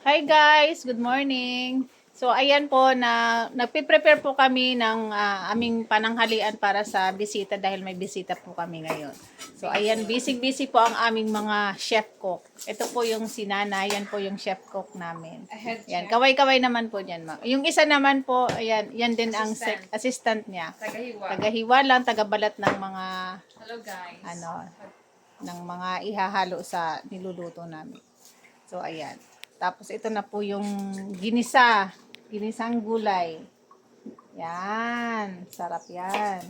Hi guys, good morning. So ayan po na nagpe-prepare po kami ng aming pananghalian para sa bisita dahil may bisita po kami ngayon. So ayan, busy-busy po ang aming mga chef cook. Ito po yung sinana, yan po yung chef cook namin. Yan, kaway-kaway naman po diyan, ma'am. Yung isa naman po, ayan, yan din ang assistant niya. Tagahiwa lang, tagabalat ng mga Hello guys. ng mga ihahalo sa niluluto namin. So ayan. Tapos ito na po yung ginisang gulay. Yan, sarap yan.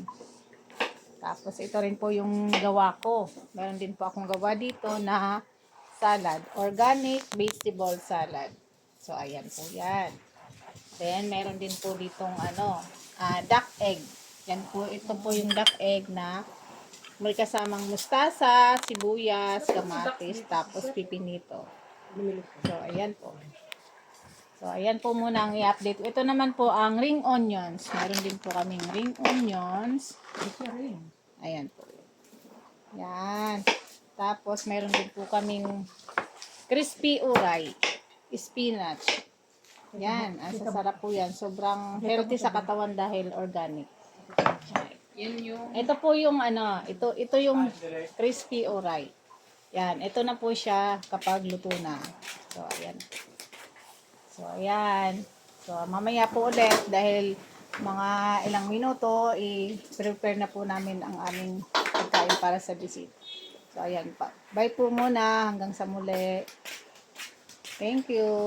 Tapos ito rin po yung gawa ko. Meron din po akong gawa dito na salad, organic vegetable salad. So ayan po yan. Then meron din po ditong duck egg. Yan po, ito po yung duck egg na may kasamang mustasa, sibuyas, kamatis, tapos pipinito. So, ayan po. So, ayan po muna ang i-update. Ito naman po ang ring onions. Meron din po kaming ring onions. Ayan po. Yan. Tapos, meron din po kaming crispy uray. Spinach. Yan. Ang sasarap po yan. Sobrang healthy sa katawan dahil organic. Yun yung Ito po yung ito yung crispy uray. Yan, ito na po siya kapag luto na. So, ayan. So, ayan. So, mamaya po ulit dahil mga ilang minuto, i-prepare na po namin ang aming pagkain para sa bisita. So, ayan pa. Bye po muna. Hanggang sa muli. Thank you.